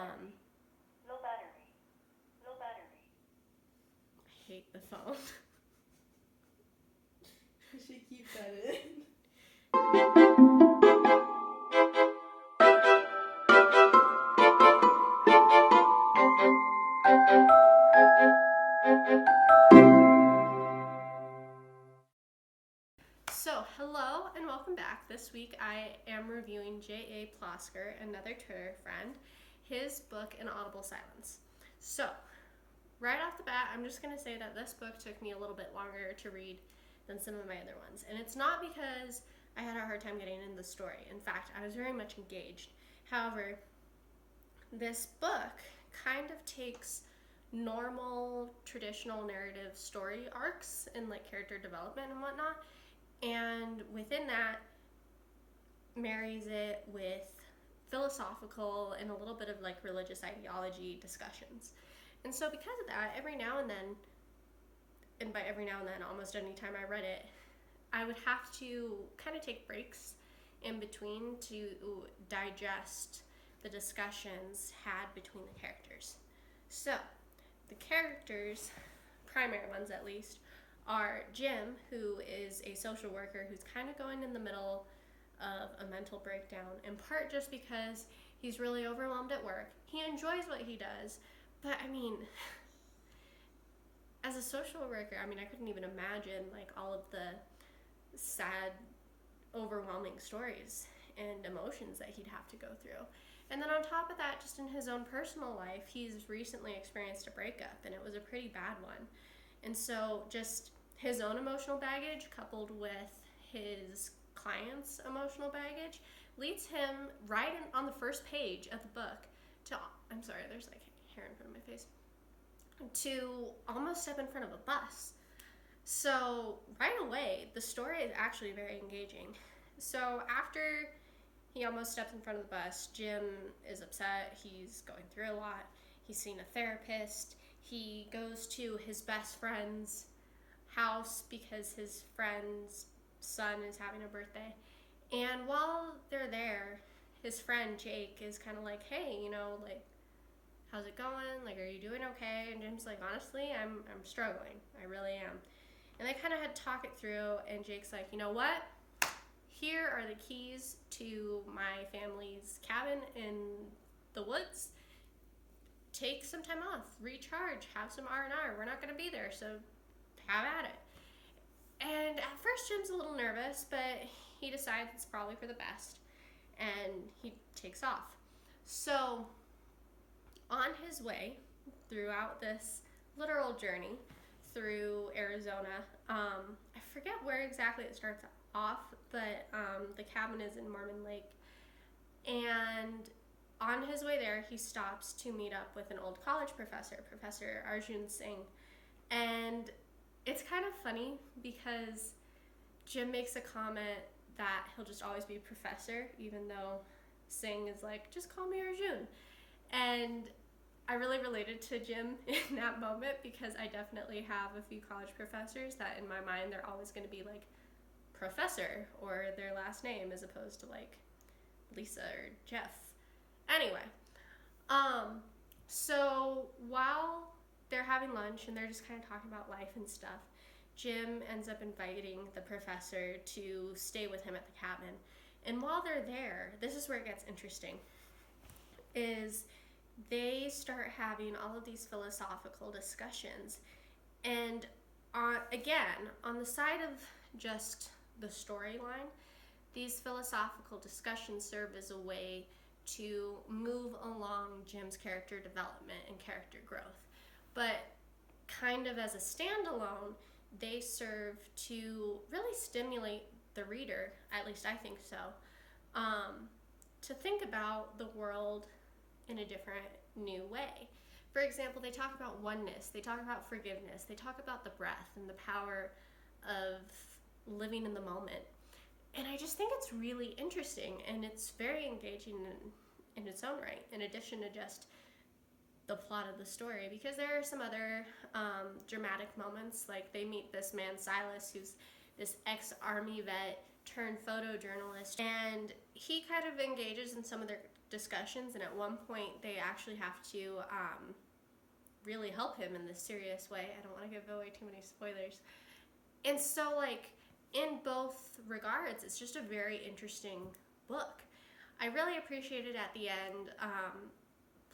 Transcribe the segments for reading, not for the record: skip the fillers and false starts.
Low battery. Low battery. I hate the phone. We should keep that in. So, hello and welcome back. This week I am reviewing J.A. Plosker, another Twitter friend, his book, Audible Silence. So, right off the bat, I'm just going to say that this book took me a little bit longer to read than some of my other ones. And it's not because I had a hard time getting into the story. In fact, I was very much engaged. However, this book kind of takes normal, traditional narrative story arcs and like character development and whatnot, and within that marries it with philosophical and a little bit of like religious ideology discussions. And so because of that, every now and then, and by every now and then, almost any time I read it, I would have to kind of take breaks in between to digest the discussions had between the characters. So, the characters, primary ones at least, are Jim, who is a social worker who's kind of going in the middle of a mental breakdown, in part just because he's really overwhelmed at work. He enjoys what he does, but I mean, as a social worker, I couldn't even imagine like all of the sad, overwhelming stories and emotions that he'd have to go through. And then on top of that, just in his own personal life, he's recently experienced a breakup, and it was a pretty bad one. And so just his own emotional baggage coupled with his client's emotional baggage leads him right on the first page of the book to, I'm sorry, there's like hair in front of my face, to almost step in front of a bus. So right away, the story is actually very engaging. So after he almost steps in front of the bus, Jim is upset. He's going through a lot. He's seen a therapist. He goes to his best friend's house because his friend's son is having a birthday. And while they're there, his friend Jake is kind of like, hey, how's it going? Like, are you doing okay? And Jim's like, honestly, I'm struggling. I really am. And they kind of had to talk it through, and Jake's like, you know what? Here are the keys to my family's cabin in the woods. Take some time off, recharge, have some R&R. We're not going to be there, so have at it. And at first Jim's a little nervous, but he decides it's probably for the best, and he takes off. So on his way throughout this literal journey through Arizona, I forget where exactly it starts off, but the cabin is in Mormon Lake. And on his way there, he stops to meet up with an old college professor, Professor Arjun Singh. And it's kind of funny because Jim makes a comment that he'll just always be professor, even though Singh is like, just call me Arjun. And I really related to Jim in that moment because I definitely have a few college professors that in my mind they're always going to be like Professor or their last name as opposed to like Lisa or Jeff. Anyway, so while they're having lunch and they're just kind of talking about life and stuff, Jim ends up inviting the professor to stay with him at the cabin. And while they're there, this is where it gets interesting, is they start having all of these philosophical discussions. And again, on the side of just the storyline, these philosophical discussions serve as a way to move along Jim's character development and character growth. But kind of as a standalone, they serve to really stimulate the reader, at least I think so, to think about the world in a different, new way. For example, they talk about oneness, they talk about forgiveness, they talk about the breath and the power of living in the moment. And I just think it's really interesting, and it's very engaging in its own right, in addition to just the plot of the story, because there are some other dramatic moments, like they meet this man Silas, who's this ex-army vet turned photojournalist, and he kind of engages in some of their discussions, and at one point they actually have to really help him in this serious way. I don't want to give away too many spoilers. And so, like, in both regards, it's just a very interesting book. I really appreciated at the end,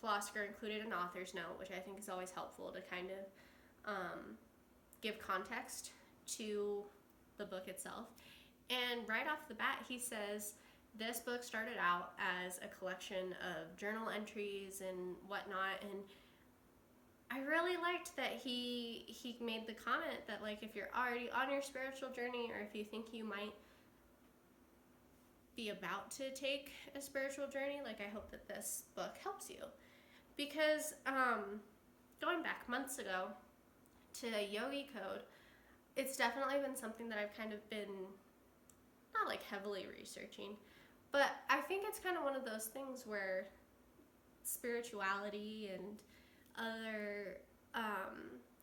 Plosker included an author's note, which I think is always helpful to kind of give context to the book itself. And right off the bat, he says, this book started out as a collection of journal entries and whatnot, and I really liked that he made the comment that, like, if you're already on your spiritual journey, or if you think you might be about to take a spiritual journey, like, I hope that this book helps you. Because going back months ago to Yogi Code, it's definitely been something that I've kind of been not like heavily researching, but I think it's kind of one of those things where spirituality and other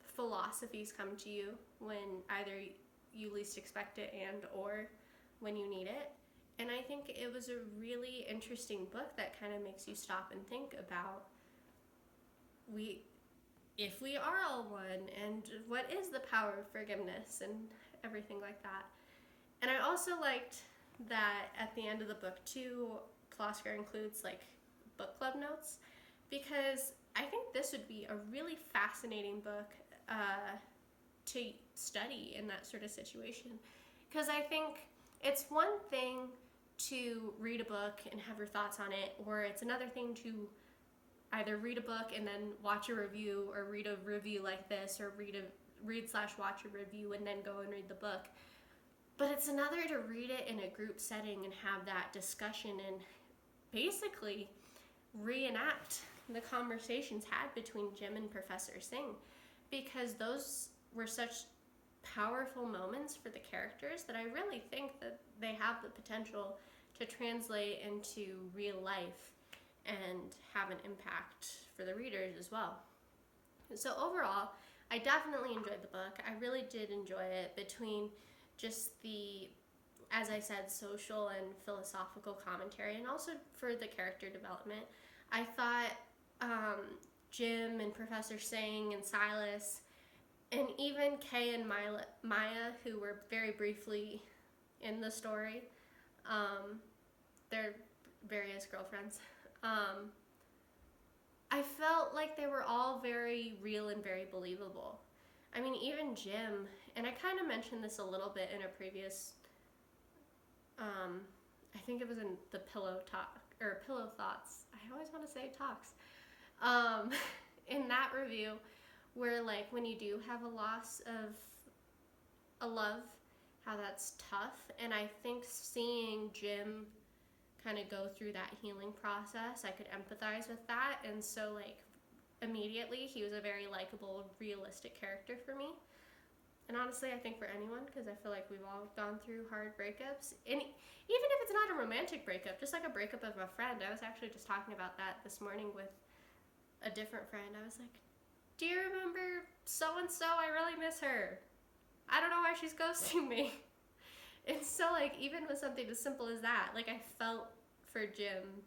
philosophies come to you when either you least expect it and or when you need it. And I think it was a really interesting book that kind of makes you stop and think about if we are all one, and what is the power of forgiveness and everything like that. And I also liked that at the end of the book too, Plosker includes like book club notes, because I think this would be a really fascinating book to study in that sort of situation. Because I think it's one thing to read a book and have your thoughts on it, or it's another thing to either read a book and then watch a review, or read a review like this, or read/watch a review and then go and read the book. But it's another to read it in a group setting and have that discussion and basically reenact the conversations had between Jim and Professor Singh, because those were such powerful moments for the characters that I really think that they have the potential to translate into real life and have an impact for the readers as well. So overall, I definitely enjoyed the book. I really did enjoy it, between just the, as I said, social and philosophical commentary, and also for the character development. I thought Jim and Professor Singh and Silas, and even Kay and Maya, who were very briefly in the story, their various girlfriends, I felt like they were all very real and very believable. I mean, even Jim, and I kind of mentioned this a little bit in a previous, I think it was in the Pillow Thoughts. I always want to say talks. In that review, where like when you do have a loss of a love, how that's tough. And I think seeing Jim kind of go through that healing process, I could empathize with that. And so like immediately he was a very likable, realistic character for me. And honestly, I think for anyone, because I feel like we've all gone through hard breakups. And even if it's not a romantic breakup, just like a breakup of a friend. I was actually just talking about that this morning with a different friend. I was like, do you remember so-and-so? I really miss her. I don't know why she's ghosting me. And so like even with something as simple as that, like I felt for Jim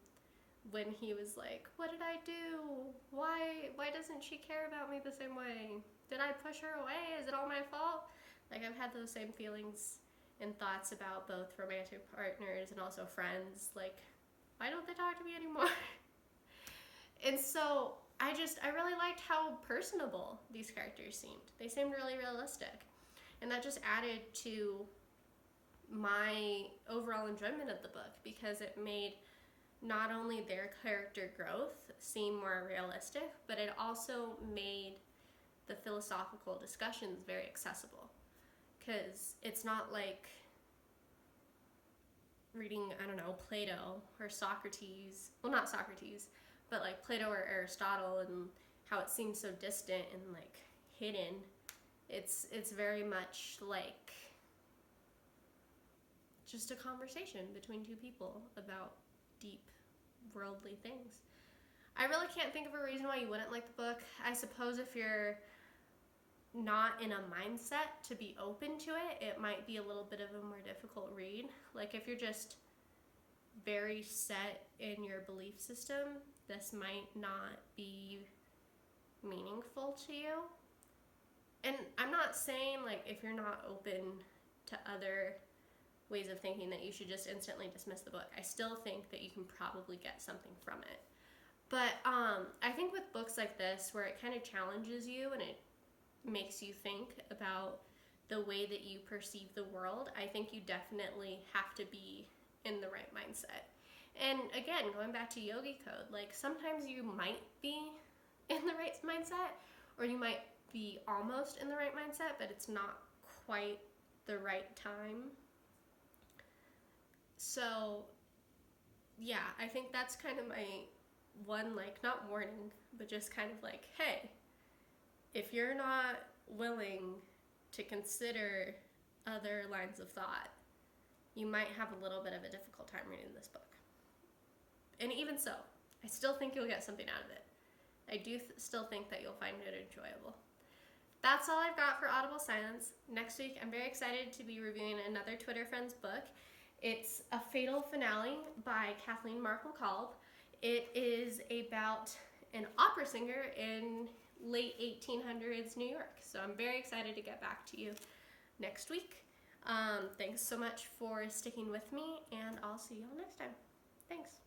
when he was like, what did I do? Why doesn't she care about me the same way? Did I push her away? Is it all my fault? Like I've had those same feelings and thoughts about both romantic partners and also friends. Like, why don't they talk to me anymore? And so I really liked how personable these characters seemed. They seemed really realistic. And that just added to my overall enjoyment of the book, because it made not only their character growth seem more realistic, but it also made the philosophical discussions very accessible. Because it's not like reading, I don't know, Plato or Socrates. Well, not Socrates, but like Plato or Aristotle, and how it seems so distant and like hidden. It's very much like just a conversation between two people about deep worldly things. I really can't think of a reason why you wouldn't like the book. I suppose if you're not in a mindset to be open to it, it might be a little bit of a more difficult read. Like if you're just very set in your belief system, this might not be meaningful to you. And I'm not saying, like, if you're not open to other ways of thinking that you should just instantly dismiss the book. I still think that you can probably get something from it. But I think with books like this, where it kind of challenges you and it makes you think about the way that you perceive the world, I think you definitely have to be in the right mindset. And again, going back to Yogi Code, like sometimes you might be in the right mindset, or you might be almost in the right mindset, but it's not quite the right time. So yeah, I think that's kind of my one, like, not warning, but just kind of like, hey, if you're not willing to consider other lines of thought, you might have a little bit of a difficult time reading this book. And even so, I still think you'll get something out of it. I do still think that you'll find it enjoyable. That's all I've got for Audible Silence. Next week, I'm very excited to be reviewing another Twitter Friends book. It's A Fatal Finale by Kathleen Markham Kolb. It is about an opera singer in late 1800s New York. So I'm very excited to get back to you next week. Thanks so much for sticking with me, and I'll see you all next time. Thanks.